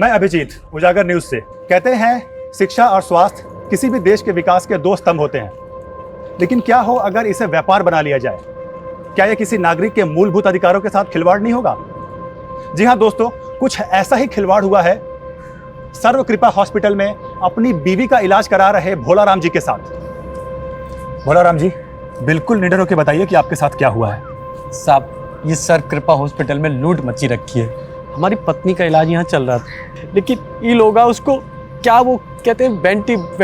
मैं अभिजीत, उजागर न्यूज से। कहते हैं शिक्षा और स्वास्थ्य किसी भी देश के विकास के दो स्तंभ होते हैं, लेकिन क्या हो अगर इसे व्यापार बना लिया जाए? क्या यह किसी नागरिक के मूलभूत अधिकारों के साथ खिलवाड़ नहीं होगा? जी हाँ दोस्तों, कुछ ऐसा ही खिलवाड़ हुआ है सर्व कृपा हॉस्पिटल में अपनी बीवी का इलाज करा रहे भोलाराम जी के साथ। भोलाराम जी, बिल्कुल निडर होकर बताइए कि आपके साथ क्या हुआ है। साहब, ये सर्व कृपा हॉस्पिटल में लूट मची रखी है। हमारी पत्नी का इलाज यहाँ चल रहा था, लेकिन ये लोग उसको क्या वो कहते हैं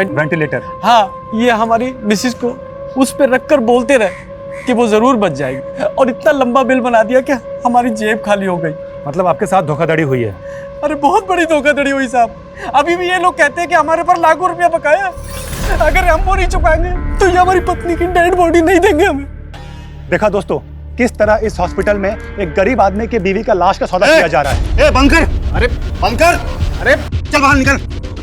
वेंटिलेटर। हाँ, ये हमारी मिसिस को उस पर रखकर बोलते रहे कि वो जरूर बच जाएगी, और इतना लंबा बिल बना दिया कि हमारी जेब खाली हो गई। मतलब आपके साथ धोखाधड़ी हुई है? अरे बहुत बड़ी धोखाधड़ी हुई साहब। अभी भी ये लोग कहते हैं कि हमारे पर लाखों रुपया बकाया है, अगर हम वो नहीं चुकाएंगे तो ये हमारी पत्नी की डेड बॉडी नहीं देंगे हमें। देखा दोस्तों, किस तरह इस हॉस्पिटल में एक गरीब आदमी की बीवी का लाश का सौदा किया जा रहा है। बंद कर! अरे बंद कर! अरे चल बाहर निकल!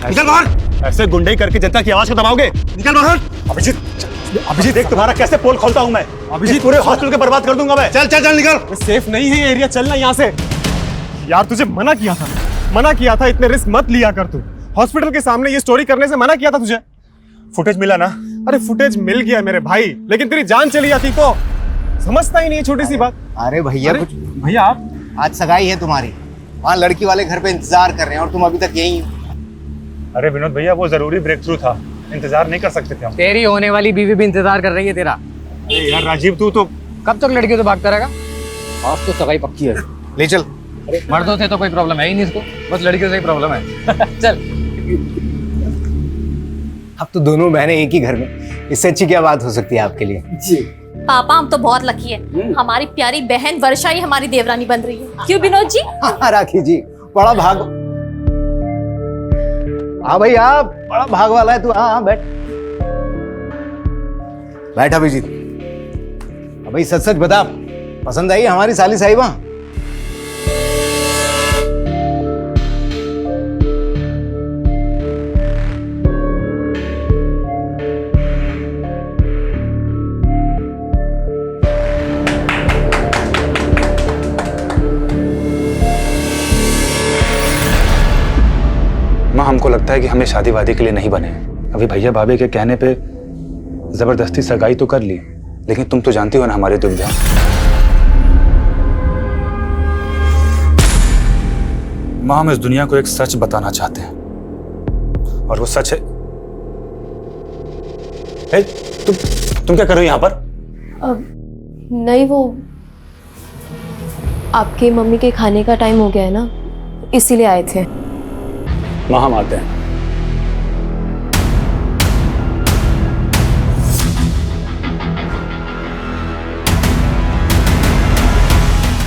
निकल बाहर! ऐसे गुंडई करके जनता की आवाज को दबाओगे? निकल बाहर! अभिजीत देख तुम्हारा कैसे पोल खोलता हूं मैं। अभिजीत पूरे हॉस्पिटल के बर्बाद कर दूंगा मैं। चल चल चल निकल! सेफ नहीं है ये एरिया, चलना यहाँ से। यार तुझे मना किया था इतने रिस्क मत लिया कर तू। हॉस्पिटल के सामने ये स्टोरी करने से मना किया था तुझे। फुटेज मिला ना? अरे फुटेज मिल गया मेरे भाई, लेकिन तेरी जान चली जाती तो। समझता ही नहीं है छोटी सी बात। अरे भैया कुछ भैया आप आज सगाई है तुम्हारी, वहाँ लड़की वाले घर पे इंतजार कर रहे हैं और तुम अभी तक यहीं हो। अरे विनोद भैया, वो जरूरी ब्रेक थ्रू था, इंतजार नहीं कर सकते थे हम। तेरी होने वाली बीवी भी इंतजार कर रही है तेरा। अरे यार राजीव, तू तो कब तक लड़कियों से भागता रहेगा? आज तो सगाई पक्की है। ले चल। मर्दों से तो कोई प्रॉब्लम है ही नहीं इसको, बस लड़कियों से ही प्रॉब्लम है। चल। अब तो दोनों बहनें एक ही घर में, इससे अच्छी क्या बात हो सकती है आपके लिए? जी पापा, हम तो बहुत लकी है, हमारी प्यारी बहन वर्षा ही हमारी देवरानी बन रही है। क्यों विनोद जी? हाँ राखी जी, बड़ा भाग। हाँ भैया, बड़ा भाग वाला है तू। हाँ बैठ बैठ अभिजीत। अब भाई सच सच बता, पसंद आई हमारी साली साहिबा? माँ, हमको लगता है कि हमें शादी वादी के लिए नहीं बने हैं। अभी भैया भाभी के कहने पे जबरदस्ती सगाई तो कर ली, लेकिन तुम तो जानती हो ना हमारी दुविधा। माँ, हम इस दुनिया को एक सच बताना चाहते हैं, और वो सच है। तुम क्या कर रहे हो यहाँ पर? नहीं, वो आपके मम्मी के खाने का टाइम हो गया है ना, इसीलिए आए थे। माँ, हम आते हैं।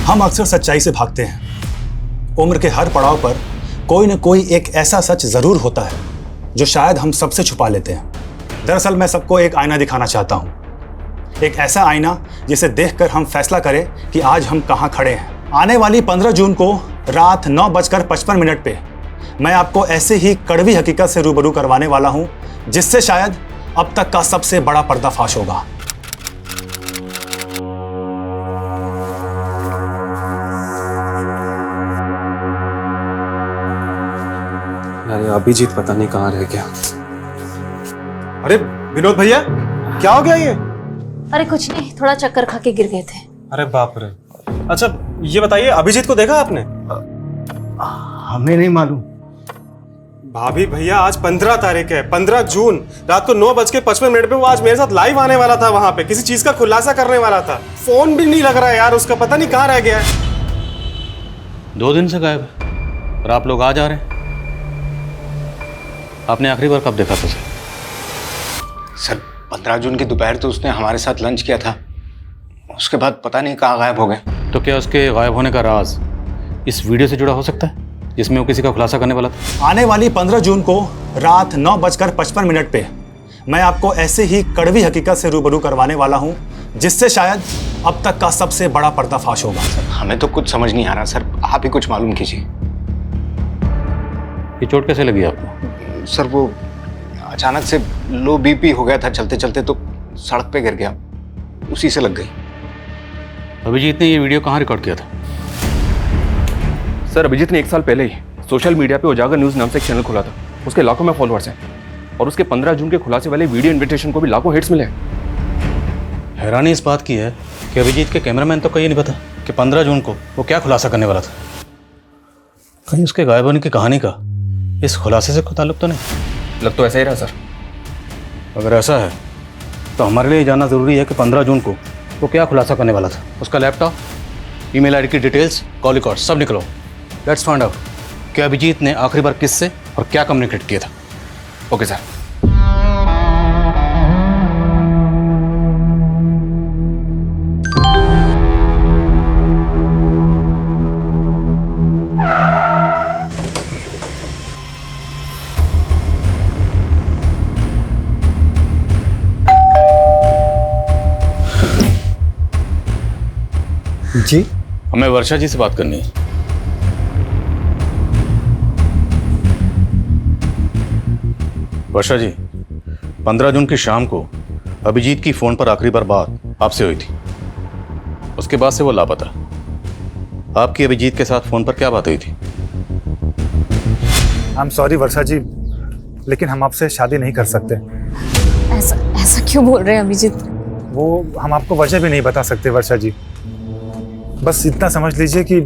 हम अक्सर सच्चाई से भागते हैं। उम्र के हर पड़ाव पर कोई न कोई एक ऐसा सच जरूर होता है जो शायद हम सबसे छुपा लेते हैं। दरअसल मैं सबको एक आईना दिखाना चाहता हूँ, एक ऐसा आईना जिसे देखकर हम फैसला करें कि आज हम कहाँ खड़े हैं। आने वाली 15 जून को रात 9:55 पे मैं आपको ऐसे ही कड़वी हकीकत से रूबरू करवाने वाला हूं, जिससे शायद अब तक का सबसे बड़ा पर्दाफाश होगा। अरे अभिजीत पता नहीं कहाँ रह गया। अरे विनोद भैया, क्या हो गया ये? अरे कुछ नहीं, थोड़ा चक्कर खा के गिर गए थे। अरे बाप रे। अच्छा ये बताइए, अभिजीत को देखा आपने? हमें नहीं मालूम। भाभी भैया, आज 15 तारीख है, 15 जून रात को 9:55 पे वो आज मेरे साथ लाइव आने वाला था, वहां पे किसी चीज का खुलासा करने वाला था। फोन भी नहीं लग रहा है यार उसका, पता नहीं कहाँ रह गया है। 2 दिन से गायब है और आप लोग आज आ रहे हैं। आपने आखिरी बार कब देखा था उसे? सर 15 जून की दोपहर तो उसने हमारे साथ लंच किया था, उसके बाद पता नहीं कहाँ गायब हो गए। तो क्या उसके गायब होने का राज इस वीडियो से जुड़ा हो सकता है जिसमें वो किसी का खुलासा करने वाला था? आने वाली 15 जून को रात 9:55 पे मैं आपको ऐसे ही कड़वी हकीकत से रूबरू करवाने वाला हूं, जिससे शायद अब तक का सबसे बड़ा पर्दाफाश होगा। हमें तो कुछ समझ नहीं आ रहा सर, आप ही कुछ मालूम कीजिए। ये चोट कैसे लगी आपको? सर वो अचानक से लो बीपी हो गया था, चलते चलते तो सड़क पे गिर गया, उसी से लग गई। अभिजीत ने ये वीडियो कहाँ रिकॉर्ड किया था? सर अभिजीत ने 1 साल पहले ही सोशल मीडिया पे उजागर न्यूज़ नाम से एक चैनल खुला था, उसके लाखों में फॉलोअर्स हैं और उसके 15 जून के खुलासे वाले वीडियो इनविटेशन को भी लाखों हिट्स मिले। हैरानी इस बात की है कि अभिजीत के कैमरामैन तो कहीं नहीं पता कि 15 जून को वो क्या खुलासा करने वाला था। कहीं उसके गायब होने की कहानी का इस खुलासे से कोई ताल्लुक तो नहीं? लग तो ऐसा ही रहा सर। अगर ऐसा है तो हमारे लिए जानना ज़रूरी है कि 15 जून को वो क्या खुलासा करने वाला था। उसका लैपटॉप, ईमेल आईडी की डिटेल्स, कॉल रिकॉर्ड सब निकलो। लेट्स फाइंड आउट कि अभिजीत ने आखिरी बार किससे और क्या कम्युनिकेट किया था। Okay sir. जी, हमें वर्षा जी से बात करनी है। वर्षा जी, 15 जून की शाम को अभिजीत की फोन पर आखिरी बार बात आपसे हुई थी। उसके बाद से वो लापता। आपकी अभिजीत के साथ फोन पर क्या बात हुई थी? आई एम सॉरी वर्षा जी, लेकिन हम आपसे शादी नहीं कर सकते। ऐसा ऐसा क्यों बोल रहे हैं अभिजीत? वो हम आपको वजह भी नहीं बता सकते वर्षा जी। बस इतना समझ लीजिए कि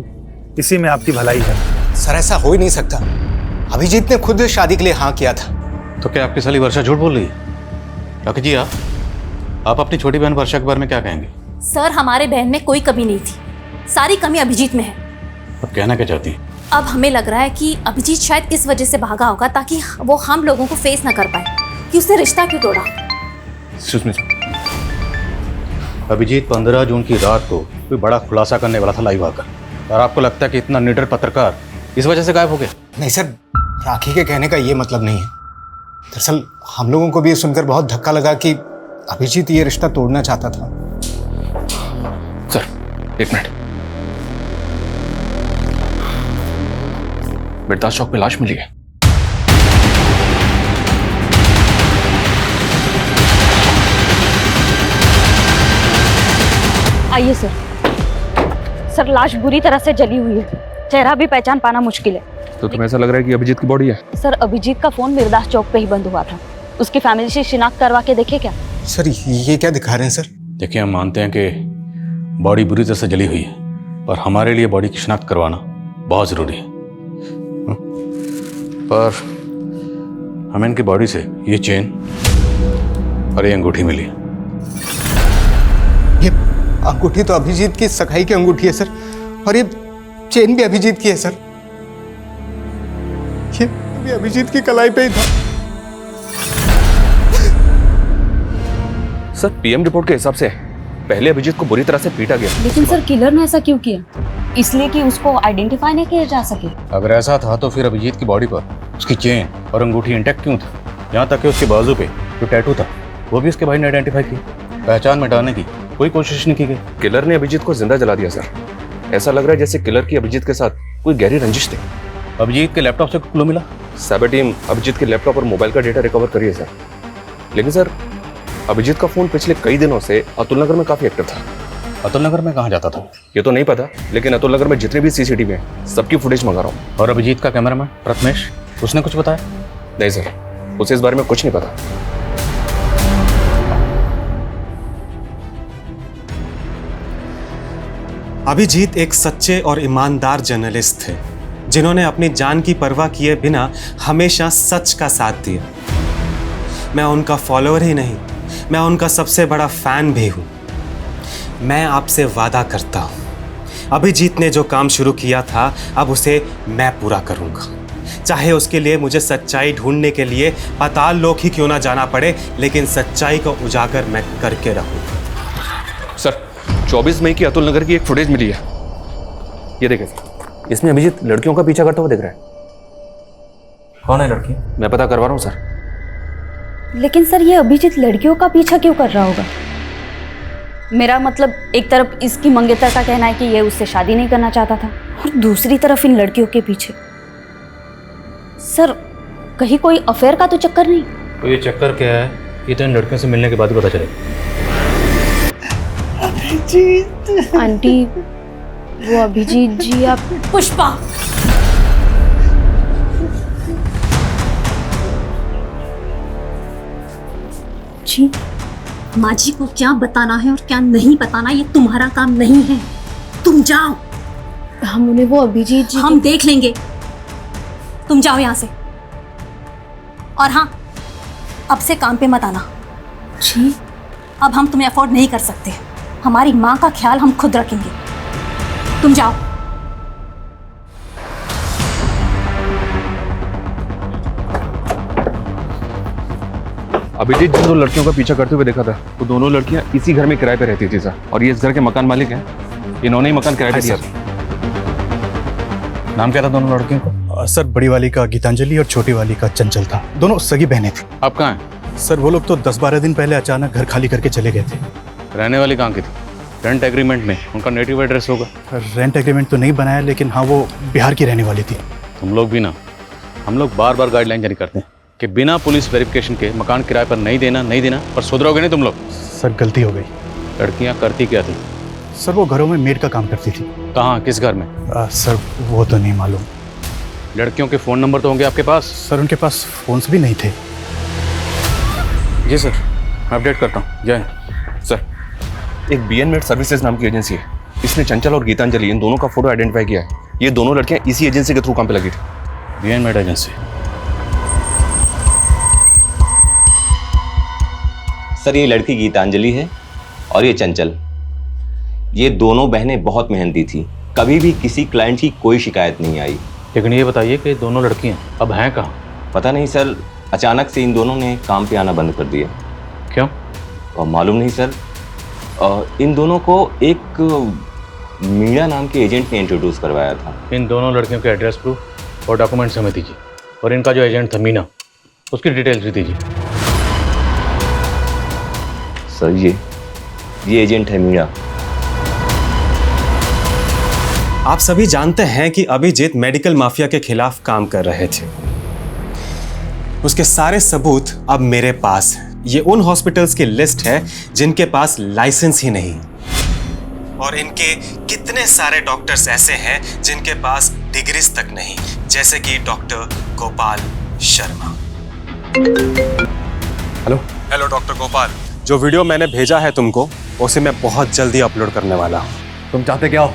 इसी में आपकी भलाई है। सर ऐसा हो ही नहीं सकता, अभिजीत ने खुद शादी के लिए हाँ किया था। तो क्या आपकी साली वर्षा झूठ बोल रही है? राकेश जी, आप अपनी छोटी बहन वर्षा के बारे में क्या कहेंगे? सर हमारे बहन में कोई कमी नहीं थी, सारी कमी अभिजीत में है। अब कहना क्या चाहती हैं? अब हमें लग रहा है कि अभिजीत शायद इस वजह से भागा होगा ताकि वो हम लोगों को फेस ना कर पाए कि उसने रिश्ता क्यों तोड़ा। अभिजीत 15 जून की रात को कोई बड़ा खुलासा करने वाला था लाइव आकर, और आपको लगता है कि इतना निडर पत्रकार इस वजह से गायब हो गया? नहीं सर, राखी के कहने का ये मतलब नहीं है। दरअसल हम लोगों को भी ये सुनकर बहुत धक्का लगा कि अभिजीत ये रिश्ता तोड़ना चाहता था। सर एक मिनट, बिरदास चौक पे लाश मिली है। आइए सर। सर लाश बुरी तरह से जली हुई है, चेहरा भी पहचान पाना मुश्किल है। तो तुम्हें ऐसा लग रहा है कि अभिजीत की बॉडी है? सर अभिजीत का फोन बिरदास चौक पे ही बंद हुआ था, उसकी फैमिली से शिनाख्त करवा के देखे क्या? सर ये क्या दिखा रहे हैं सर? देखिए, हम मानते हैं कि बॉडी बुरी तरह से जली हुई है, पर हमारे लिए बॉडी की शिनाख्त करवाना बहुत ज़रूरी है। पर हमें इनकी बॉडी से ये चेन और ये अंगूठी मिली है। ये अंगूठी तो अभिजीत की सगाई की अंगूठी है सर, और ये चेन भी अभिजीत की है सर। ये भी अभिजीत की कलाई पे ही था। सर पीएम रिपोर्ट के हिसाब से पहले अभिजीत को बुरी तरह से पीटा गया। लेकिन सर किलर ने ऐसा क्यों किया? इसलिए कि उसको आइडेंटिफाई नहीं किया जा सके। अगर ऐसा था तो फिर अभिजीत की बॉडी पर उसकी चेन और अंगूठी इंटैक्ट क्यों था? यहाँ तक कि उसके बाजू पे जो टैटू था वो भी उसके भाई ने आइडेंटिफाई किया। पहचान मिटाने की कोई कोशिश नहीं की गई। किलर ने अभिजीत को जिंदा जला दिया सर। ऐसा लग रहा है जैसे किलर की अभिजीत के साथ कोई गहरी रंजिश थी। अभिजीत के लैपटॉप से क्लू मिला? साइबर टीम अभिजीत के लैपटॉप और मोबाइल का डेटा रिकवर करी है सर। लेकिन सर अभिजीत का फोन पिछले कई दिनों से अतुल नगर में काफी एक्टिव था। अतुल नगर में कहाँ जाता था ये तो नहीं पता, लेकिन अतुल नगर में जितने भी सीसीटीवी हैं सबकी फुटेज मंगा रहा हूँ। और अभिजीत का कैमरामैन प्रथमेश, उसने कुछ बताया? नहीं सर, उसे इस बारे में कुछ नहीं पता। अभिजीत एक सच्चे और ईमानदार जर्नलिस्ट थे जिन्होंने अपनी जान की परवाह किए बिना हमेशा सच का साथ दिया। मैं उनका फॉलोअर ही नहीं, मैं उनका सबसे बड़ा फैन भी हूं। मैं आपसे वादा करता हूं, अभिजीत ने जो काम शुरू किया था अब उसे मैं पूरा करूंगा, चाहे उसके लिए मुझे सच्चाई ढूंढने के लिए पाताल लोक ही क्यों ना जाना पड़े, लेकिन सच्चाई को उजागर मैं करके रहूंगा। सर 24 मई की अतुल नगर की एक फुटेज मिली है, ये देखें सर। इसमें अभिजीत लड़कियों का पीछा करता हुआ दिख रहा है। कौन है लड़की? मैं पता करवा रहा हूँ सर। लेकिन सर ये अभिजीत लड़कियों का पीछा क्यों कर रहा होगा? मेरा मतलब एक तरफ इसकी मंगेतर का कहना है कि ये उससे शादी नहीं करना चाहता था, और दूसरी तरफ इन लड़कियों के पीछे। सर कहीं कोई अफेयर का तो चक्कर नहीं? तो ये चक्कर क्या है ये तो इन लड़कियों से मिलने के बाद ही पता चलेगा। आंटी वो अभिजीत जी आप। पुष्पा जी माँ जी को क्या बताना है और क्या नहीं बताना ये तुम्हारा काम नहीं है। तुम जाओ। हम उन्हें वो अभिजीत जी हम देख लेंगे। तुम जाओ यहाँ से। और हाँ, अब से काम पे मत आना। जी अब हम तुम्हें अफोर्ड नहीं कर सकते। हमारी माँ का ख्याल हम खुद रखेंगे। तुम जाओ। अभिजीत जिन दो लड़कियों का पीछा करते हुए देखा था वो दोनों लड़कियां इसी घर में किराए पे रहती थी सर, और ये इस घर के मकान मालिक हैं। इन्होंने ही मकान किराए पे दिया। नाम क्या था दोनों लड़कियों का? सर बड़ी वाली का गीतांजलि और छोटी वाली का चंचल था। दोनों सगी बहनें थी। आप कहाँ हैं? सर वो लोग तो 10-12 दिन पहले अचानक घर खाली करके चले गए थे। रहने वाली कहाँ की थी? रेंट एग्रीमेंट में उनका नेटिव एड्रेस होगा। रेंट एग्रीमेंट तो नहीं बनाया, लेकिन हाँ वो बिहार की रहने वाली थी। तुम लोग भी ना, हम लोग बार बार गाइडलाइन जारी करते हैं कि बिना पुलिस वेरिफिकेशन के मकान किराए पर नहीं देना, पर सुधरोगे नहीं तुम लोग। सर गलती हो गई। लड़कियां करती क्या थी? सर वो घरों में मेड का काम करती थी। कहाँ, किस घर में? सर वो तो नहीं मालूम। लड़कियों के फ़ोन नंबर तो होंगे आपके पास? सर उनके पास फ़ोन्स भी नहीं थे। जी सर, मैं अपडेट करता हूँ। जय सर, एक BN मेड सर्विसेज नाम की एजेंसी है, इसने चंचल और गीतांजलि इन दोनों का फोटो आइडेंटिफाई किया है। ये दोनों लड़कियां इसी एजेंसी के थ्रू काम पे लगी थी। BN made agency. सर ये लड़की गीतांजलि है और ये चंचल। ये दोनों बहनें बहुत मेहनती थी, कभी भी किसी क्लाइंट की कोई शिकायत नहीं आई। लेकिन ये बताइए कि दोनों लड़कियां अब हैं कहाँ? पता नहीं सर, अचानक से इन दोनों ने काम पे आना बंद कर दिया। क्यों? मालूम नहीं सर। इन दोनों को एक मीणा नाम के एजेंट ने इंट्रोड्यूस करवाया था। इन दोनों लड़कियों के एड्रेस प्रूफ और डॉक्यूमेंट्स हमें दीजिए, और इनका जो एजेंट था मीना, उसकी डिटेल्स भी दीजिए। सर ये एजेंट है मीणा। आप सभी जानते हैं कि अभिजीत मेडिकल माफिया के खिलाफ काम कर रहे थे। उसके सारे सबूत अब मेरे पास हैं। ये उन हॉस्पिटल्स की लिस्ट है जिनके पास लाइसेंस ही नहीं, और इनके कितने सारे डॉक्टर्स ऐसे हैं जिनके पास डिग्रीज तक नहीं, जैसे कि doctor Gopal Sharma. Hello doctor Gopal, जो वीडियो मैंने भेजा है तुमको, उसे मैं बहुत जल्दी अपलोड करने वाला हूँ। तुम चाहते क्या हो?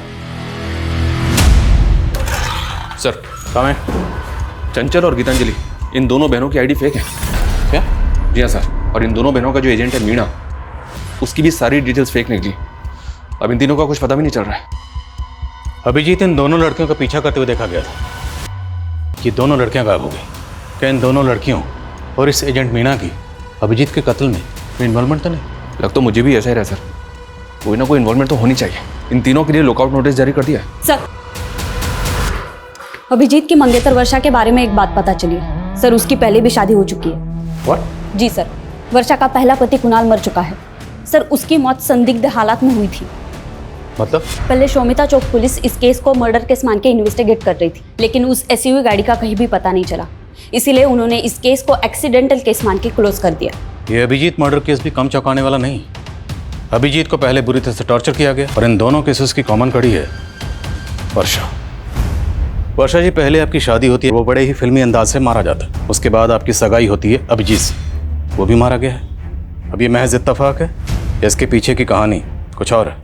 सर, कहाँ है? चंचल और गीतांजलि इन दोनों बहनों की आईडी फेक है। क्या? जी हाँ सर, और इन दोनों बहनों का जो एजेंट है मीणा, उसकी भी सारी डिटेल्स फेक निकली। अब इन तीनों का कुछ पता भी नहीं चल रहा है। अभिजीत इन दोनों लड़कियों का पीछा करते हुए देखा गया था। ये दोनों लड़कियां गायब हो गई। क्या इन दोनों लड़कियों और इस एजेंट मीणा की अभिजीत के कत्ल में इन्वॉल्वमेंट तो नहीं? लग तो मुझे भी ऐसा ही रहा सर। कोई ना कोई इन्वॉल्वमेंट तो होनी चाहिए। इन तीनों के लिए लुकआउट नोटिस जारी कर दिया है। सर, अभिजीत की मंगेतर वर्षा के बारे में एक बात पता चली है। सर उसकी पहले भी शादी हो चुकी है। What? जी सर, वर्षा का पहला पति कुणाल मर चुका है। सर उसकी मौत संदिग्ध हालात में हुई थी। मतलब? पहले शोमिता चौक पुलिस इस केस को मर्डर केस मान के इन्वेस्टिगेट कर रही थी, लेकिन उस SUV गाड़ी का कहीं भी पता नहीं चला। इसीलिए उन्होंने इस केस को एक्सीडेंटल केस मान के क्लोज कर दिया। ये अभिजीत मर्डर केस भी कम चौंकाने वाला नहीं। अभिजीत को पहले बुरी तरह से टॉर्चर किया गया, और इन दोनों केसेस की कॉमन कड़ी है वर्षा। वर्षा जी, पहले आपकी शादी होती है, वो बड़े ही फिल्मी अंदाज से मारा जाता है। उसके बाद आपकी सगाई होती है अभिजीत से, वो भी मारा गया है। अब ये महज इत्तेफाक है, इसके पीछे की कहानी कुछ और है।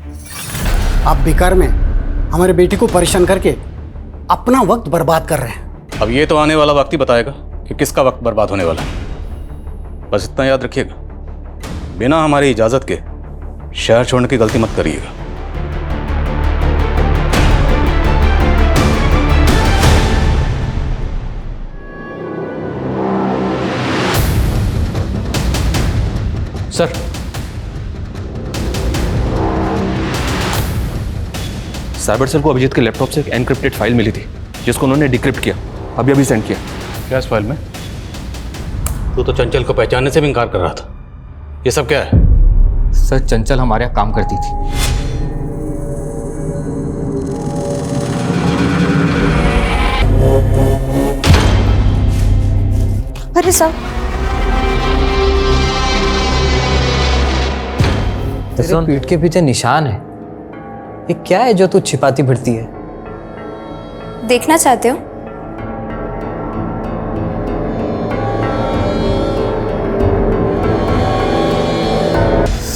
आप बेकार में हमारे बेटी को परेशान करके अपना वक्त बर्बाद कर रहे हैं। अब ये तो आने वाला वक्त ही बताएगा कि किसका वक्त बर्बाद होने वाला है। बस इतना याद रखिएगा, बिना हमारी इजाज़त के शहर छोड़ने की गलती मत करिएगा। सर, साइबर सेल को अभिजीत के लैपटॉप से एक एनक्रिप्टेड फाइल मिली थी, जिसको उन्होंने डिक्रिप्ट किया। अभी सेंड किया। क्या इस फाइल में? तू तो चंचल को पहचानने से भी इनकार कर रहा था। ये सब क्या है? सर, चंचल हमारे यहाँ काम करती थी। अरे साहब, तेरे पीठ के पीछे निशान है। ये क्या है जो तू छिपाती फिरती है? देखना चाहते हो?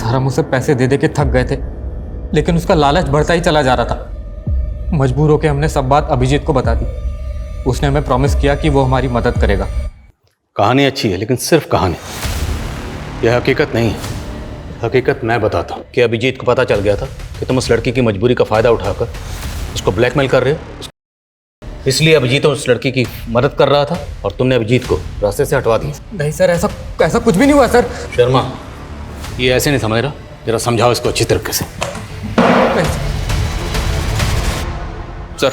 हम उसे पैसे दे दे के थक गए थे, लेकिन उसका लालच बढ़ता ही चला जा रहा था। मजबूर होकर हमने सब बात अभिजीत को बता दी। उसने हमें प्रॉमिस किया कि वो हमारी मदद करेगा। कहानी अच्छी है, लेकिन सिर्फ कहानी, यह हकीकत नहीं है। हकीकत मैं बताता हूँ कि अभिजीत को पता चल गया था कि तुम उस लड़की की मजबूरी का फ़ायदा उठाकर उसको ब्लैकमेल कर रहे हो, इसलिए अभिजीत उस लड़की की मदद कर रहा था और तुमने अभिजीत को रास्ते से हटवा दिया। नहीं सर, ऐसा कुछ भी नहीं हुआ सर। शर्मा, ये ऐसे नहीं समझ रहा, जरा समझाओ इसको अच्छी तरीके से। सर,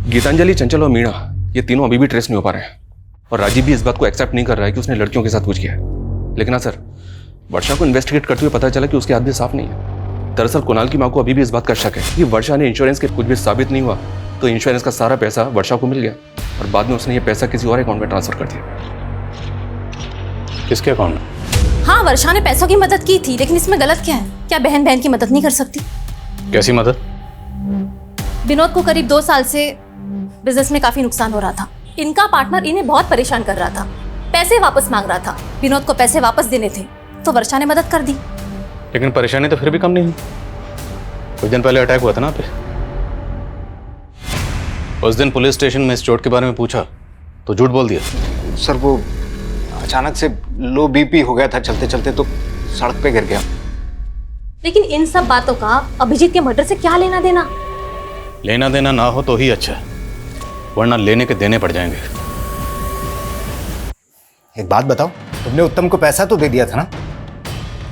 गीतांजलि, चंचल और मीणा, ये तीनों अभी भी ट्रेस नहीं हो पा रहे हैं और राजीव भी इस बात को एक्सेप्ट नहीं कर रहा है कि उसने लड़कियों के साथ कुछ किया है। लेकिन हाँ सर, वर्षा को इन्वेस्टिगेट करते हुए पता चला कि उसके हाथ भी साफ नहीं है। दरअसल कुणाल की माँ को अभी भी इस बात का शक है कि वर्षा ने इंश्योरेंस के कुछ भी साबित नहीं हुआ तो इंश्योरेंस का सारा पैसा वर्षा को मिल गया और बाद में उसने ये पैसा किसी और अकाउंट में ट्रांसफर कर दिया। किसके अकाउंट में? हाँ, वर्षा ने पैसों की मदद की थी, लेकिन इसमें गलत क्या है? क्या बहन बहन की मदद नहीं कर सकती? कैसी मदद? विनोद को करीब 2 साल से बिजनेस में काफी नुकसान हो रहा था। इनका पार्टनर इन्हें बहुत परेशान कर रहा था, पैसे वापस मांग रहा था। विनोद को पैसे वापस देने थे तो वर्षा ने मदद कर दी। लेकिन परेशानी तो फिर भी कम नहीं हुई। कुछ दिन पहले अटैक हुआ था ना पे। उस दिन पुलिस स्टेशन में इस चोट के बारे में पूछा तो झूठ बोल दिया। सर, वो अचानक से लो बीपी हो गया था, चलते चलते तो सड़क पे गिर गया। लेकिन इन सब बातों का अभिजीत के मर्डर से क्या लेना देना? लेना देना ना हो तो ही अच्छा है, वरना लेने के देने पड़ जाएंगे। एक बात बताओ, तुमने उत्तम को पैसा तो दे दिया था ना?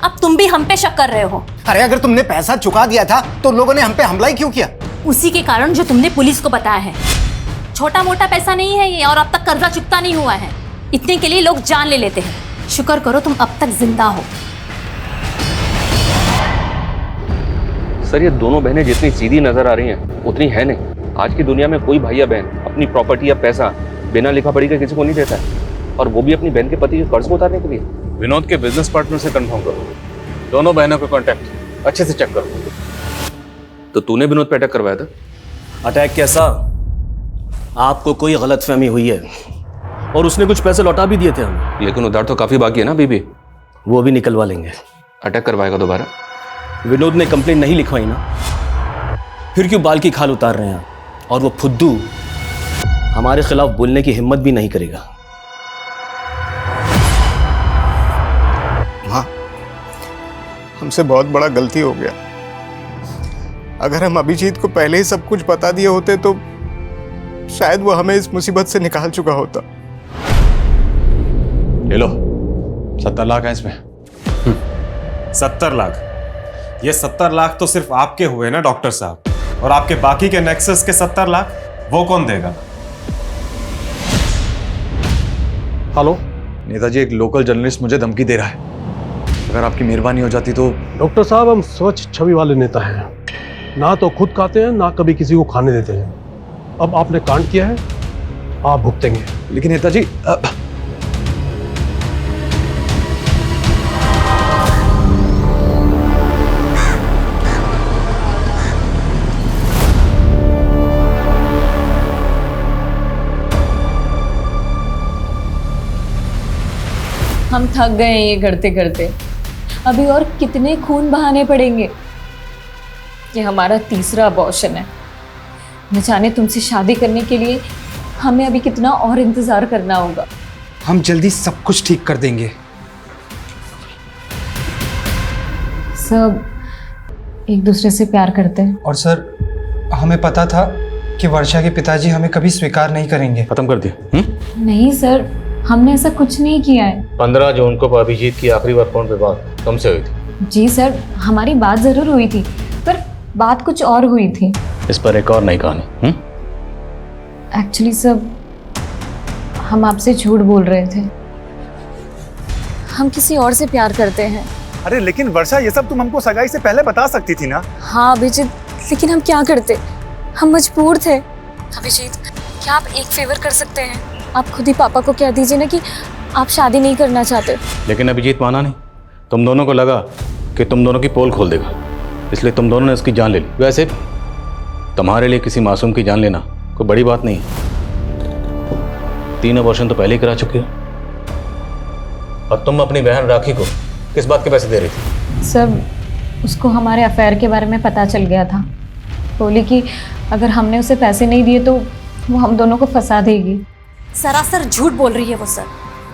अब तुम भी हम पे शक कर रहे हो। अरे अगर तुमने पैसा चुका दिया था तो लोगों ने हम पे हमला ही क्यों किया? उसी के कारण जो तुमने पुलिस को बताया है। छोटा मोटा पैसा नहीं है ये, और अब तक कर्जा चुकता नहीं हुआ है। इतने के लिए लोग जान ले लेते हैं। शुक्र करो तुम अब तक जिंदा हो। सर, ये दोनों बहनें जितनी सीधी नजर आ रही हैं उतनी है नहीं। आज की दुनिया में कोई भाई या बहन अपनी प्रॉपर्टी या पैसा बिना लिखा पढ़ी के किसी को नहीं देता है, और वो भी अपनी बहन के पति के कर्ज को उतारने के लिए। विनोद के बिजनेस पार्टनर से कंफर्म करो, दोनों बहनों का कांटेक्ट अच्छे से चेक करो। तो तूने विनोद पे अटैक करवाया था? अटैक कैसा? आपको कोई गलतफहमी हुई है और उसने कुछ पैसे लौटा भी दिए थे हमें। लेकिन उधार तो काफी बाकी है ना बीबी। वो भी निकलवा लेंगे। अटैक करवाएगा दोबारा? विनोद ने कंप्लेंट नहीं लिखवाई ना, फिर क्यों बाल की खाल उतार रहे हैं? और वो फुद्दू हमारे खिलाफ बोलने की हिम्मत भी नहीं करेगा। हाँ, हमसे बहुत बड़ा गलती हो गया। अगर हम अभिजीत को पहले ही सब कुछ बता दिए होते तो शायद वो हमें इस मुसीबत से निकाल चुका होता। ले लो, 70 लाख है इसमें। 70 लाख? ये 70 लाख तो सिर्फ आपके हुए ना डॉक्टर साहब, और आपके बाकी के नेक्सस के 70 लाख वो कौन देगा? हेलो नेताजी, एक लोकल जर्नलिस्ट मुझे धमकी दे रहा है। अगर आपकी मेहरबानी हो जाती तो। डॉक्टर साहब, हम स्वच्छ छवि वाले नेता हैं, ना तो खुद खाते हैं ना कभी किसी को खाने देते हैं। अब आपने कांड किया है, आप भुगतेंगे। लेकिन नेताजी हम थक गए हैं ये करते करते। अभी और कितने खून बहाने पड़ेंगे? ये हमारा तीसरा अबॉर्शन है। न जाने तुमसे शादी करने के लिए हमें अभी कितना और इंतजार करना होगा। हम जल्दी सब कुछ ठीक कर देंगे। सब एक दूसरे से प्यार करते हैं। और सर, हमें पता था कि वर्षा के पिताजी हमें कभी स्वीकार नहीं करेंगे। खत्म कर दिया? नहीं सर, हमने ऐसा कुछ नहीं किया है। 15 जून को अभिजीत की आखिरी बार फोन पे बात तुमसे हुई थी? जी सर, हमारी बात जरूर हुई थी, पर बात कुछ और हुई थी। इस पर एक और नई कहानी। एक्चुअली सब हम आपसे झूठ बोल रहे थे। हम किसी और से प्यार करते हैं। अरे लेकिन वर्षा, ये सब तुम हमको सगाई से पहले बता सकती थी ना। हाँ अभिजीत, लेकिन हम क्या करते, हम मजबूर थे। अभिजीत, क्या आप एक फेवर कर सकते हैं? आप खुद ही पापा को कह दीजिए ना कि आप शादी नहीं करना चाहते। लेकिन अभिजीत माना नहीं। तुम दोनों को लगा कि तुम दोनों की पोल खोल देगा, इसलिए तुम दोनों ने उसकी जान ले ली। वैसे तुम्हारे लिए किसी मासूम की जान लेना कोई बड़ी बात नहीं है। 3 अबॉर्शन तो पहले ही करा चुके हो, और तुम अपनी बहन राखी को किस बात के पैसे दे रही थी? सर उसको हमारे अफेयर के बारे में पता चल गया था। बोली कि अगर हमने उसे पैसे नहीं दिए तो वो हम दोनों को फंसा देगी। सरासर झूठ बोल रही है वो सर।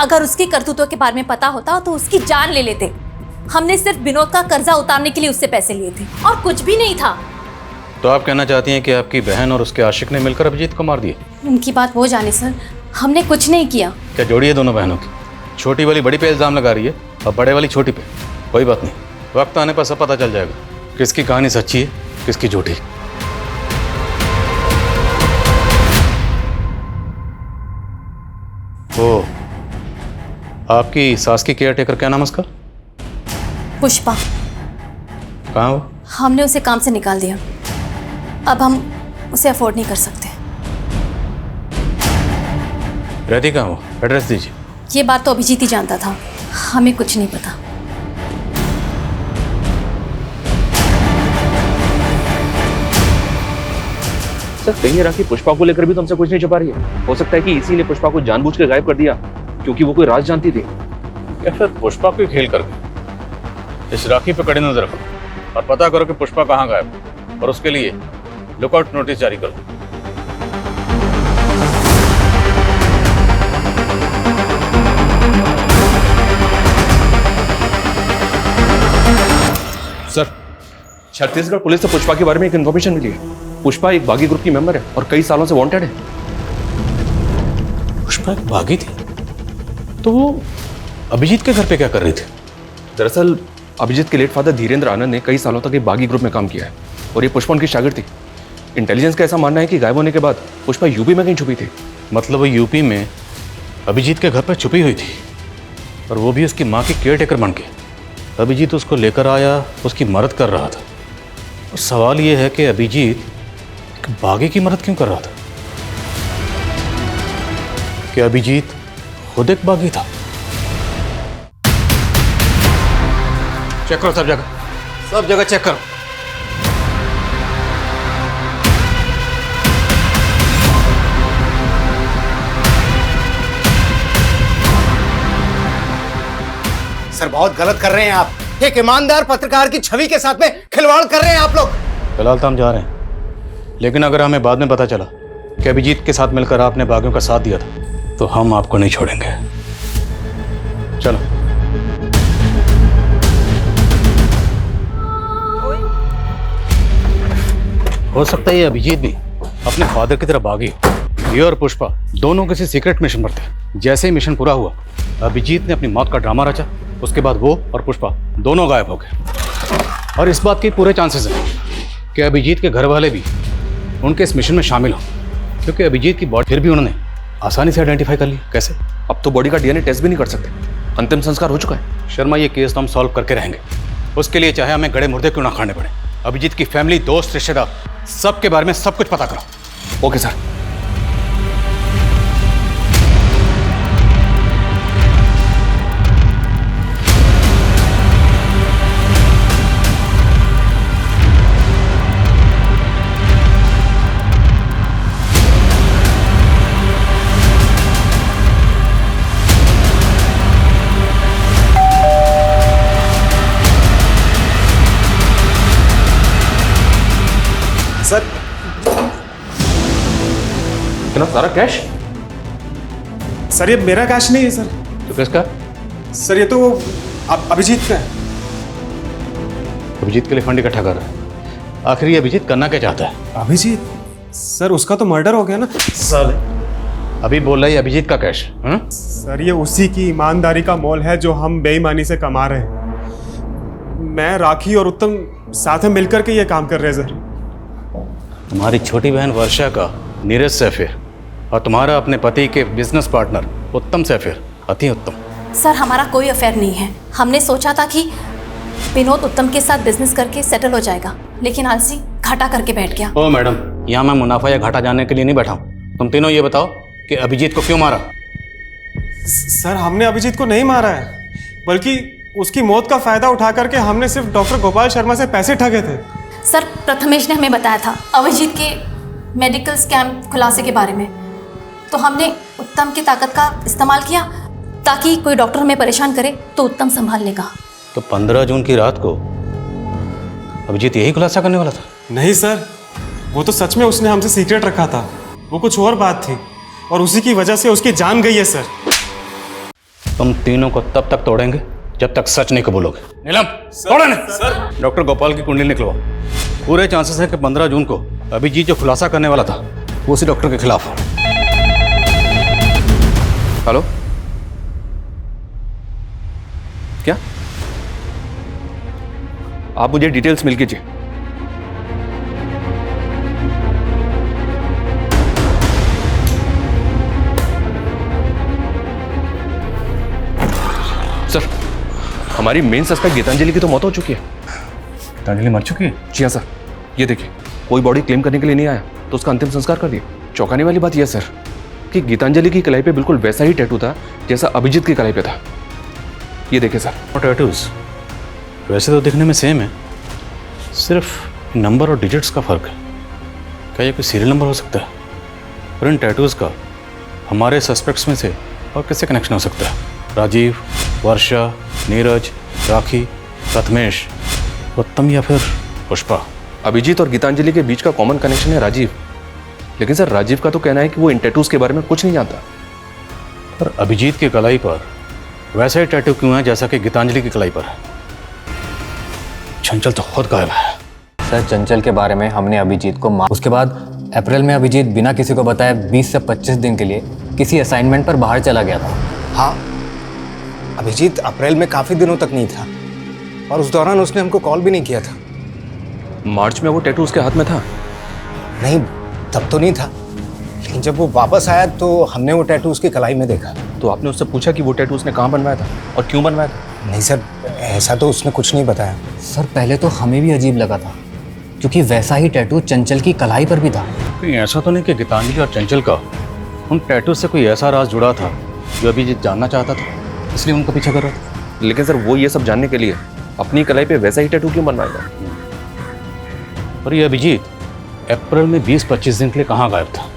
अगर उसकी करतूतों के बारे में पता होता तो उसकी जान ले लेते। हमने सिर्फ विनोद का कर्जा उतारने के लिए उससे पैसे लिए थे और कुछ भी नहीं था। तो आप कहना चाहती हैं कि आपकी बहन और उसके आशिक ने मिलकर अभिजीत को मार दिया? उनकी बात वो जाने सर, हमने कुछ नहीं किया। क्या जोड़ी है दोनों बहनों की? छोटी वाली बड़ी पे इल्जाम लगा रही है और बड़े वाली छोटी पे। कोई बात नहीं, वक्त आने पर सब पता चल जाएगा किसकी कहानी सच्ची है किसकी झूठी। ओ, आपकी सास की केयर टेकर क्या नाम है उसका? पुष्पा। कहाँ वो? हमने उसे काम से निकाल दिया। अब हम उसे अफोर्ड नहीं कर सकते। रहती कहाँ वो? एड्रेस दीजिए। ये बात तो अभिजीत ही जानता था, हमें कुछ नहीं पता। सर कहीं राखी पुष्पा को लेकर भी तो हमसे कुछ नहीं छुपा रही है। हो सकता है कि इसीलिए पुष्पा को जानबूझ के गायब कर दिया क्योंकि वो कोई राज जानती थी। या फिर पुष्पा को खेल करके इस राखी पे कड़ी नजर रखो और पता करो कि पुष्पा कहाँ गायब है और उसके लिए लुकआउट नोटिस जारी करो। सर छत्तीसगढ़ पुलिस से पुष्पा के बारे में एक इन्फॉर्मेशन मिली है। पुष्पा एक बागी ग्रुप की मेंबर है और कई सालों से वांटेड है। पुष्पा एक बागी थी तो वो अभिजीत के घर पे क्या कर रही थी? दरअसल अभिजीत के लेट फादर धीरेन्द्र आनंद ने कई सालों तक एक बागी ग्रुप में काम किया है और ये पुष्पा उनकी शागिर्द थी। इंटेलिजेंस का ऐसा मानना है कि गायब होने के बाद पुष्पा यूपी में कहीं छुपी थी। मतलब वो यूपी में अभिजीत के घर पर छुपी हुई थी और वो भी उसकी माँ की केयर टेकर बन के। अभिजीत उसको लेकर आया, उसकी मदद कर रहा था। और सवाल ये है कि अभिजीत एक बागी की मदद क्यों कर रहा था? क्या अभिजीत खुद एक बागी था? चेक करो सब जगह चेक करो। सर बहुत गलत कर रहे हैं आप। एक ईमानदार पत्रकार की छवि के साथ में खिलवाड़ कर रहे हैं आप लोग। फिलहाल तो हम जा रहे हैं, लेकिन अगर हमें बाद में पता चला कि अभिजीत के साथ मिलकर आपने बागियों का साथ दिया था तो हम आपको नहीं छोड़ेंगे। चलो। हो सकता है ये अभिजीत भी अपने फादर की तरह बागी हो। ये और पुष्पा दोनों किसी सीक्रेट मिशन पर थे। जैसे ही मिशन पूरा हुआ अभिजीत ने अपनी मौत का ड्रामा रचा। उसके बाद वो और पुष्पा दोनों गायब हो गए और इस बात के पूरे चांसेस हैं कि अभिजीत के घर वाले भी उनके इस मिशन में शामिल हों, क्योंकि अभिजीत की बॉडी फिर भी उन्होंने आसानी से आइडेंटिफाई कर ली। कैसे? अब तो बॉडी का डीएनए टेस्ट भी नहीं कर सकते, अंतिम संस्कार हो चुका है। शर्मा, ये केस तो हम सॉल्व करके रहेंगे। उसके लिए चाहे हमें गड़े मुर्दे क्यों ना खाने पड़े। अभिजीत की फैमिली, दोस्त, रिश्तेदार सबके बारे में सब कुछ पता करो। Okay sir. सर इतना सारा कैश? सर ये मेरा कैश नहीं है सर। तो किसका? सर ये तो अभिजीत का है। अभिजीत के लिए फंड इकट्ठा कर रहा है। आखिर ये अभिजीत करना क्या चाहता है? अभिजीत? सर उसका तो मर्डर हो गया ना। साले अभी बोल रहा है अभिजीत का कैश। सर ये उसी की ईमानदारी का मोल है जो हम बेईमानी से कमा रहे हैं। मैं, राखी और उत्तम साथ में मिलकर के ये काम कर रहे हैं सर। तुम्हारी छोटी बहन वर्षा का नीरज से अफेयर और तुम्हारा अपने पति के बिजनेस पार्टनर उत्तम से अफेयर। अति उत्तम। सर हमारा कोई अफेयर नहीं है। हमने सोचा था कि विनोद उत्तम के साथ बिजनेस करके सेटल हो जाएगा, लेकिन आलसी घाटा करके बैठ गया। ओ मैडम, यहाँ मैं मुनाफा या घाटा जानने के लिए नहीं बैठा हूँ। तुम तीनों ये बताओ कि अभिजीत को क्यों मारा? सर हमने अभिजीत को नहीं मारा है, बल्कि उसकी मौत का फायदा उठा करके हमने सिर्फ डॉक्टर गोपाल शर्मा से पैसे ठगे थे। सर प्रथमेश ने हमें बताया था अभिजीत के मेडिकल स्कैम खुलासे के बारे में, तो हमने उत्तम की ताकत का इस्तेमाल किया ताकि कोई डॉक्टर हमें परेशान करे तो उत्तम संभाल लेगा। तो 15 जून की रात को अभिजीत यही खुलासा करने वाला था? नहीं सर, वो तो सच में उसने हमसे सीक्रेट रखा था। वो कुछ और बात थी और उसी की वजह से उसकी जान गई है सर। तुम तीनों को तब तक तोड़ेंगे जब तक सच नहीं कबूलोगे। नीलम, तोड़ो इन्हें। डॉक्टर गोपाल की कुंडली निकलवाओ। पूरे चांसेस हैं कि 15 जून को अभिजीत जो खुलासा करने वाला था वो उसी डॉक्टर के खिलाफ हो। हेलो, क्या आप मुझे डिटेल्स मिल कीजिए। सर, हमारी मेन सस्पेक्ट गीतांजलि की तो मौत हो चुकी है। गीतांजलि मर चुकी है? जी हाँ सर, ये देखिए, कोई बॉडी क्लेम करने के लिए नहीं आया तो उसका अंतिम संस्कार कर दिया। चौंकाने वाली बात यह सर कि गीतांजलि की कलाई पे बिल्कुल वैसा ही टैटू था जैसा अभिजीत की कलाई पे था। ये देखिए सर। और टैटूज वैसे तो दिखने में सेम है, सिर्फ नंबर और डिजिट्स का फर्क है। क्या ये कोई सीरियल नंबर हो सकता है? और इन टैटूज का हमारे सस्पेक्ट्स में से और किससे कनेक्शन हो सकता है? राजीव, वर्षा, नीरज, राखी, प्रथमेश, उत्तम या फिर पुष्पा? अभिजीत और गीतांजलि के बीच का कॉमन कनेक्शन है राजीव, लेकिन सर राजीव का तो कहना है कि वो इन टैटूज के बारे में कुछ नहीं जानता। पर अभिजीत की कलाई पर वैसा ही टैटू क्यों है जैसा कि गीतांजलि की कलाई पर है? चंचल तो खुद गायब है। सर, चंचल के बारे में हमने अभिजीत को उसके बाद अप्रैल में अभिजीत बिना किसी को बताए 20 से 25 दिन के लिए किसी असाइनमेंट पर बाहर चला गया था। हाँ, अभिजीत अप्रैल में काफ़ी दिनों तक नहीं था और उस दौरान उसने हमको कॉल भी नहीं किया था। मार्च में वो टैटू उसके हाथ में था? नहीं, तब तो नहीं था, लेकिन जब वो वापस आया तो हमने वो टैटू उसकी कलाई में देखा। तो आपने उससे पूछा कि वो टैटू उसने कहाँ बनवाया था और क्यों बनवाया था? नहीं सर, ऐसा तो उसने कुछ नहीं बताया। सर, पहले तो हमें भी अजीब लगा था क्योंकि वैसा ही टैटू चंचल की कलाई पर भी था। कहीं ऐसा तो नहीं कि गीतांजलि और चंचल का उन टैटू से कोई ऐसा राज जुड़ा था जो अभिजीत जानना चाहता था, इसलिए उनका पीछा कर रहा था? लेकिन सर वो ये सब जानने के लिए अपनी कलाई पे वैसा ही टैटू क्यों बनवाएगा? और ये अभिजीत अप्रैल में 20-25 दिन के लिए कहाँ गायब था?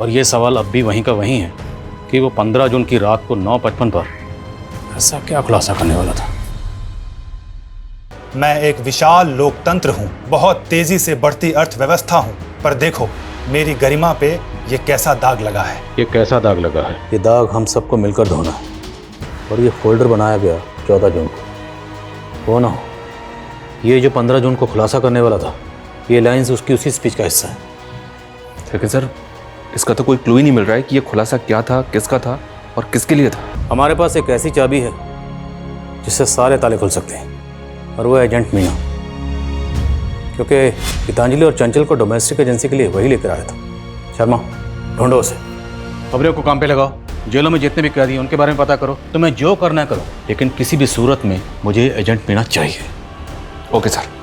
और ये सवाल अब भी वहीं का वहीं है कि वो 15 जून की रात को 9:55 पर ऐसा क्या खुलासा करने वाला था? मैं एक विशाल लोकतंत्र हूँ, बहुत तेजी से बढ़ती अर्थव्यवस्था हूँ, पर देखो मेरी गरिमा पे ये कैसा दाग लगा है। ये कैसा दाग लगा है? ये दाग हम सबको मिलकर धोना है। और ये फोल्डर बनाया गया 14 जून को। वो ना हो, ये जो 15 जून को खुलासा करने वाला था, ये लाइंस उसकी उसी स्पीच का हिस्सा है। लेकिन सर इसका तो कोई क्लू ही नहीं मिल रहा है कि ये खुलासा क्या था, किसका था और किसके लिए था। हमारे पास एक ऐसी चाबी है जिससे सारे ताले खुल सकते हैं, और वो एजेंट मीना, क्योंकि गीतांजलि और चंचल को डोमेस्टिक एजेंसी के लिए वही लेकर आया था। शर्मा, ढूंढो उसे। खबरों को काम पे लगाओ, जेलों में जितने भी कैदी हैं उनके बारे में पता करो, तुम्हें जो करना है करो, लेकिन किसी भी सूरत में मुझे एजेंट मीना चाहिए। Okay sir.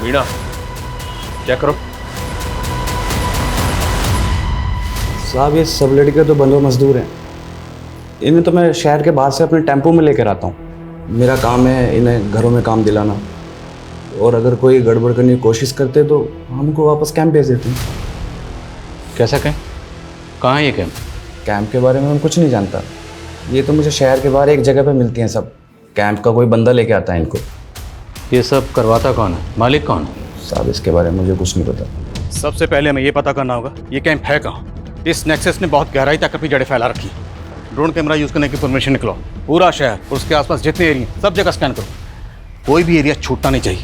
मीना, क्या करो? साहब, ये सब लड़के तो बंदो मजदूर हैं। इन्हें तो मैं शहर के बाहर से अपने टेम्पो में लेकर आता हूँ। मेरा काम है इन्हें घरों में काम दिलाना, और अगर कोई गड़बड़ करने की कोशिश करते तो हमको वापस कैंप भेज देते हैं। कैसा कैंप? कहाँ है ये कैंप? कैंप के बारे में मैं कुछ नहीं जानता। ये तो मुझे शहर के बाहर एक जगह पे मिलती हैं सब। कैंप का कोई बंदा लेके आता है इनको। ये सब करवाता कौन है? मालिक कौन है? साहब, इसके बारे में मुझे कुछ नहीं पता। सबसे पहले हमें ये पता करना होगा ये कैंप है कहाँ। इस नेक्सस ने बहुत गहराई तक अपनी जड़ें फैला रखी। ड्रोन कैमरा यूज़ करने की परमिशन निकलो। पूरा शहर, उसके आसपास जितने एरिया, सब जगह स्कैन करो। कोई भी एरिया छूटना नहीं चाहिए।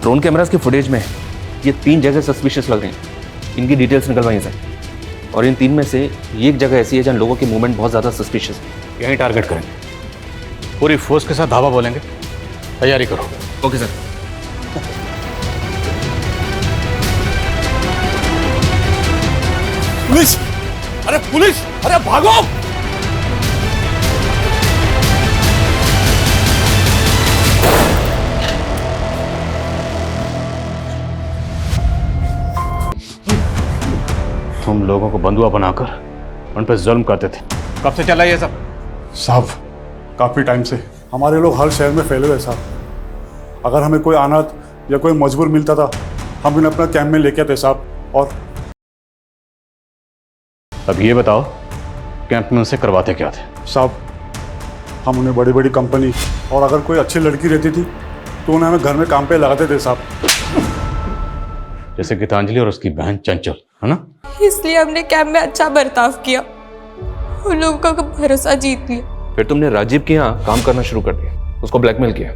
ड्रोन कैमरास के फुटेज में ये 3 जगह सस्पिशियस लग रही हैं। इनकी डिटेल्स निकलवाइए सर। और इन 3 में से एक जगह ऐसी है जहाँ लोगों की मूवमेंट बहुत ज़्यादा सस्पिशियस है। यहीं टारगेट करेंगे। पूरी फोर्स के साथ धावा बोलेंगे। तैयारी करो। Okay sir. पुलिस! अरे पुलिस! अरे भागो! तुम लोगों को बंधुआ बनाकर उन पर जुल्म करते थे। कब से चला ये सब? साहब काफ़ी टाइम से हमारे लोग हर शहर में फैले हुए साहब। अगर हमें कोई अनाथ या कोई मजबूर मिलता था हम इन्हें अपना कैंप में लेके आते साहब। और अब ये बताओ कैंप में उनसे करवाते क्या थे? साहब हम उन्हें बड़ी बड़ी कंपनी और अगर कोई अच्छी लड़की रहती थी तो उन्हें हमें घर में काम पे लगाते थे साहब। जैसे गीतांजलि और उसकी बहन चंचल, है ना? इसलिए हमने कैंप में अच्छा बर्ताव किया, उन लोगों का भरोसा जीत लिया। फिर तुमने राजीव के यहाँ काम करना शुरू कर दिया, उसको ब्लैकमेल किया।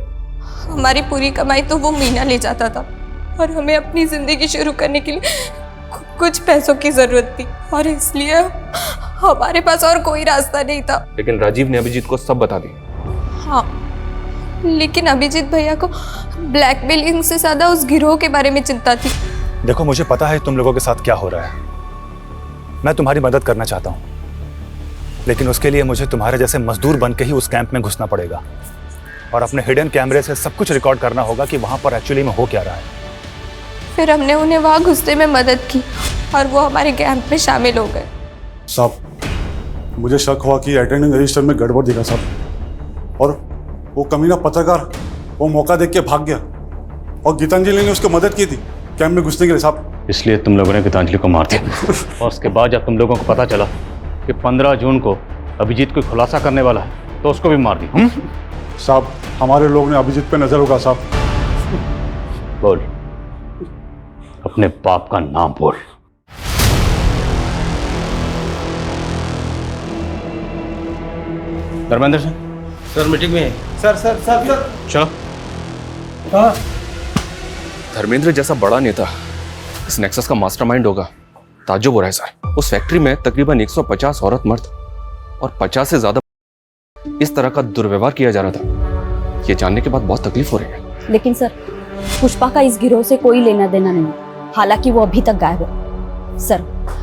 हमारी पूरी कमाई तो वो मीना ले जाता था और हमें अपनी जिंदगी शुरू करने के लिए कुछ पैसों की जरूरत थी और इसलिए हमारे पास और कोई रास्ता नहीं था। लेकिन राजीव ने अभिजीत को सब बता दिया। हाँ, लेकिन अभिजीत भैया को ब्लैकमेलिंग से ज्यादा उस गिरोह के बारे में चिंता थी। देखो मुझे पता है तुम लोगों के साथ क्या हो रहा है, मैं तुम्हारी मदद करना चाहता हूँ, लेकिन उसके लिए मुझे तुम्हारे जैसे मजदूर बन के ही उस कैंप में घुसना पड़ेगा और अपने हिडन कैमरे से सब कुछ रिकॉर्ड करना होगा कि वहाँ पर एक्चुअली में हो क्या रहा है। फिर हमने उन्हें वहाँ घुसने में मदद की और वो हमारे कैंप में शामिल हो गए। साहब मुझे शक हुआ कि अटेंडेंस रजिस्टर में गड़बड़ दिखा साहब, और वो कमीना पत्रकार वो मौका देख के भाग गया और गीतांजलि ने उसको मदद की थी कैंप में घुसने के लिए साहब। इसलिए तुम लोगों ने गीतांजलि को मार दिया और उसके बाद जब तुम लोगों को पता चला कि 15 जून को अभिजीत को खुलासा करने वाला है तो उसको भी मार दिया। साहब हमारे लोग ने अभिजीत पे नजर होगा साहब। बोल, अपने बाप का नाम बोल। धर्मेंद्र सिंह सर मीटिंग में है। सर चलो। धर्मेंद्र जैसा बड़ा नेता इस नेक्सस का मास्टरमाइंड होगा, ताज्जुब हो रहा है सर। उस फैक्ट्री में तकरीबन 150 औरत मर्द और 50 से ज्यादा इस तरह का दुर्व्यवहार किया जा रहा था। ये जानने के बाद बहुत तकलीफ हो रही है। लेकिन सर पुष्पा का इस गिरोह से कोई लेना देना नहीं, हालांकि वो अभी तक गायब है। सर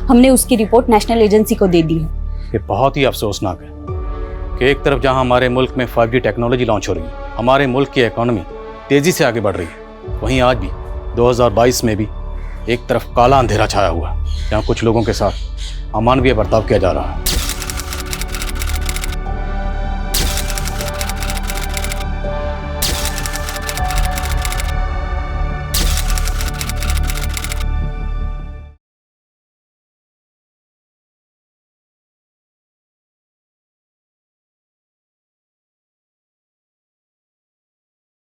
हमने उसकी रिपोर्ट नेशनल एजेंसी को दे दी है। ये बहुत ही अफसोसनाक है कि एक तरफ जहां हमारे मुल्क में 5G टेक्नोलॉजी लॉन्च हो रही है, हमारे मुल्क की इकोनॉमी तेजी से आगे बढ़ रही है, वहीं आज भी 2022 में भी एक तरफ काला अंधेरा छाया हुआ है जहां कुछ लोगों के साथ अमानवीय बर्ताव किया जा रहा है।